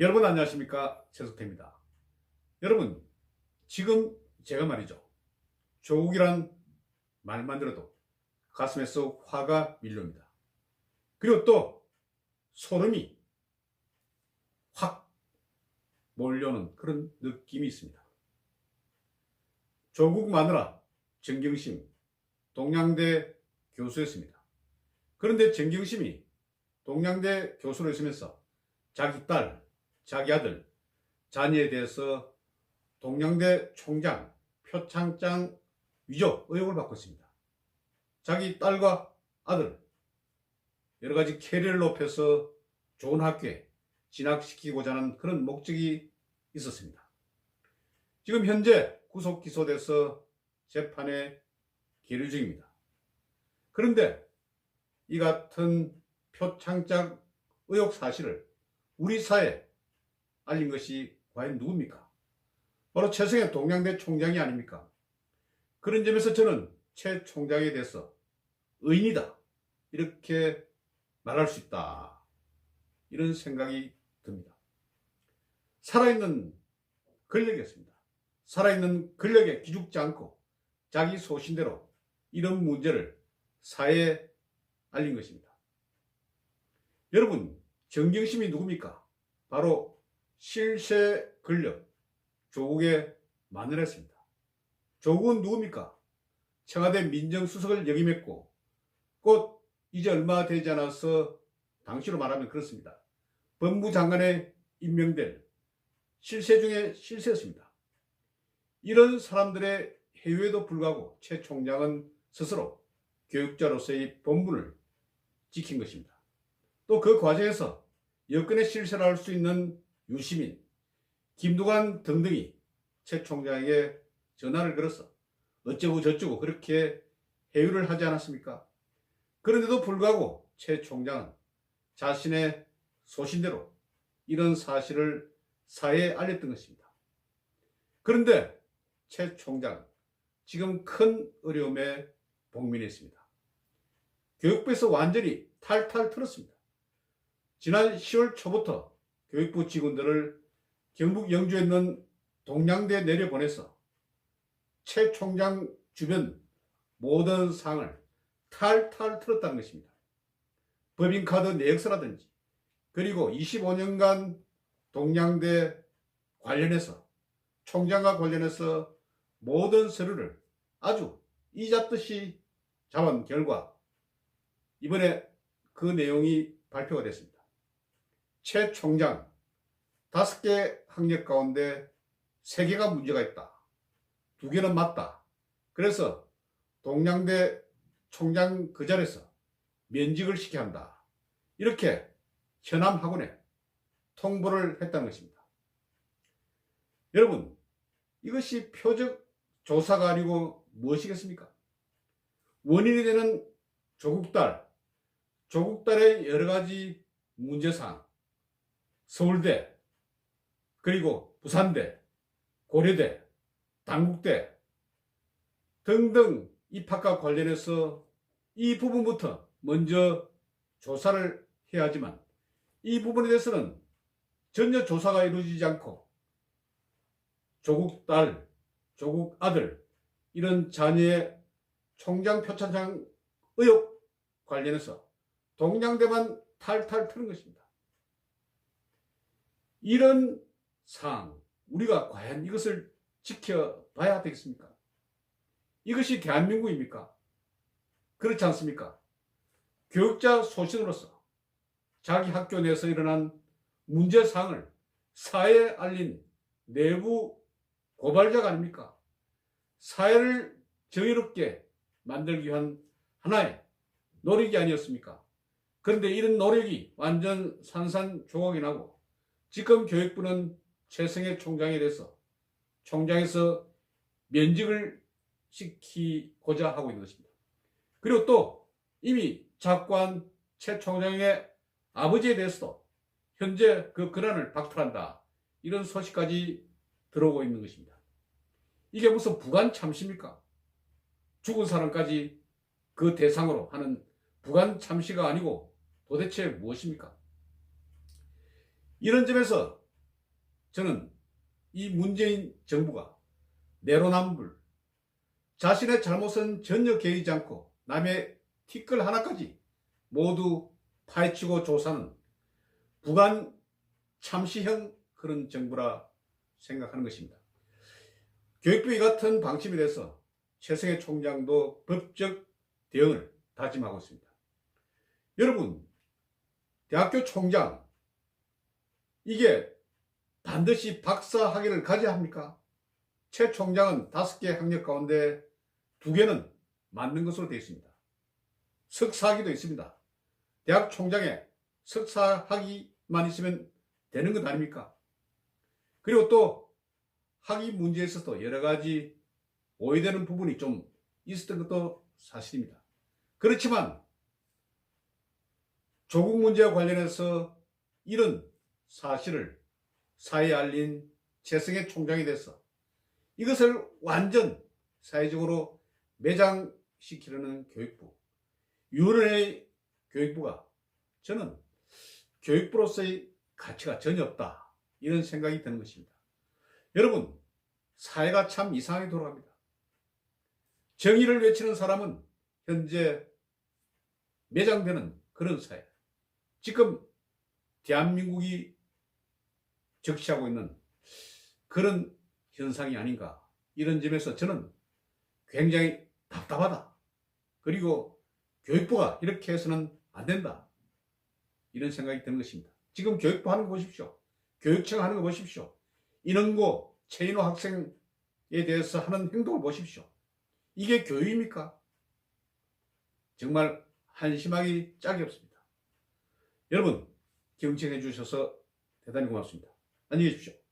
여러분 안녕하십니까, 최석태입니다. 여러분, 지금 제가 말이죠, 조국이란 말만 들어도 가슴에서 화가 밀려옵니다. 그리고 또 소름이 확 몰려오는 그런 느낌이 있습니다. 조국 마누라 정경심 동양대 교수였습니다. 그런데 정경심이 동양대 교수로 있으면서 자기 딸, 자기 아들, 자녀에 대해서 동양대 총장 표창장 위조 의혹을 받고 있습니다. 자기 딸과 아들 여러 가지 캐리어를 높여서 좋은 학교에 진학시키고자 하는 그런 목적이 있었습니다. 지금 현재 구속 기소돼서 재판에 계류 중입니다. 그런데 이 같은 표창장 의혹 사실을 우리 사회에 알린 것이 과연 누굽니까? 바로 최승희 동양대 총장이 아닙니까? 그런 점에서 저는 최 총장에 대해서 의인이다, 이렇게 말할 수 있다, 이런 생각이 듭니다. 살아있는 권력이었습니다. 살아있는 권력에 기죽지 않고 자기 소신대로 이런 문제를 사회에 알린 것입니다. 여러분, 정경심이 누굽니까? 바로 실세 권력 조국의 마누라였습니다. 조국은 누굽니까? 청와대 민정수석을 역임했고 곧 이제 얼마 되지 않아서 당시로 말하면 그렇습니다. 법무장관에 임명될 실세 중에 실세였습니다. 이런 사람들의 해유에도 불구하고 최 총장은 스스로 교육자로서의 본분을 지킨 것입니다. 또 그 과정에서 여권의 실세를 할 수 있는 유시민, 김두관 등등이 최 총장에게 전화를 걸어서 어쩌고 저쩌고 그렇게 해유를 하지 않았습니까? 그런데도 불구하고 최 총장은 자신의 소신대로 이런 사실을 사회에 알렸던 것입니다. 그런데 최 총장은 지금 큰 어려움에 복민했습니다. 교육부에서 완전히 탈탈 털었습니다. 지난 10월 초부터 교육부 직원들을 경북 영주에 있는 동양대에 내려보내서 최 총장 주변 모든 사항을 탈탈 털었다는 것입니다. 법인카드 내역서라든지 그리고 25년간 동양대 관련해서 총장과 관련해서 모든 서류를 아주 이잡듯이 잡은 결과 이번에 그 내용이 발표가 됐습니다. 최 총장 5개 학력 가운데 3개가 문제가 있다, 2개는 맞다. 그래서 동양대 총장 그 자리에서 면직을 시켜야 한다, 이렇게 현암 학원에 통보를 했다는 것입니다. 여러분, 이것이 표적 조사가 아니고 무엇이겠습니까? 원인이 되는 조국딸의 여러 가지 문제사항, 서울대, 그리고 부산대, 고려대, 단국대 등등 입학과 관련해서 이 부분부터 먼저 조사를 해야 하지만 이 부분에 대해서는 전혀 조사가 이루어지지 않고 조국 딸, 조국 아들 이런 자녀의 총장 표창장 의혹 관련해서 동양대만 탈탈 털은 것입니다. 이런 사항, 우리가 과연 이것을 지켜봐야 되겠습니까? 이것이 대한민국입니까? 그렇지 않습니까? 교육자 소신으로서 자기 학교 내에서 일어난 문제사항을 사회에 알린 내부 고발자가 아닙니까? 사회를 정의롭게 만들기 위한 하나의 노력이 아니었습니까? 그런데 이런 노력이 완전 산산조각이 나고 지금 교육부는 최승희 총장에 대해서 총장에서 면직을 시키고자 하고 있는 것입니다. 그리고 또 이미 작고한 최 총장의 아버지에 대해서도 현재 그 권한을 박탈한다, 이런 소식까지 들어오고 있는 것입니다. 이게 무슨 부관 참시입니까? 죽은 사람까지 그 대상으로 하는 부관 참시가 아니고 도대체 무엇입니까? 이런 점에서 저는 이 문재인 정부가 내로남불, 자신의 잘못은 전혀 개의지 않고 남의 티끌 하나까지 모두 파헤치고 조사하는 부관 참시형 그런 정부라 생각하는 것입니다. 교육부 이 같은 방침에 대해서 최승희 총장도 법적 대응을 다짐하고 있습니다. 여러분, 대학교 총장, 이게 반드시 박사 학위를 가져야 합니까? 최 총장은 5개 학력 가운데 2개는 맞는 것으로 되어 있습니다. 석사 학위도 있습니다. 대학 총장에 석사 학위만 있으면 되는 것 아닙니까? 그리고 또 학위 문제에 있어서 여러 가지 오해되는 부분이 좀 있었던 것도 사실입니다. 그렇지만 조국 문제와 관련해서 이런 사실을 사회에 알린 최승희 총장에 대해서 이것을 완전 사회적으로 매장시키려는 교육부, 윤은혜 교육부가 저는 교육부로서의 가치가 전혀 없다, 이런 생각이 드는 것입니다. 여러분, 사회가 참 이상하게 돌아갑니다. 정의를 외치는 사람은 현재 매장되는 그런 사회, 지금 대한민국이 적시하고 있는 그런 현상이 아닌가, 이런 점에서 저는 굉장히 답답하다. 그리고 교육부가 이렇게 해서는 안 된다, 이런 생각이 드는 것입니다. 지금 교육부 하는 거 보십시오. 교육청 하는 거 보십시오. 인원고 최인호 학생에 대해서 하는 행동을 보십시오. 이게 교육입니까? 정말 한심하기 짝이 없습니다. 여러분, 경청해 주셔서 대단히 고맙습니다. 안녕히 계십시오.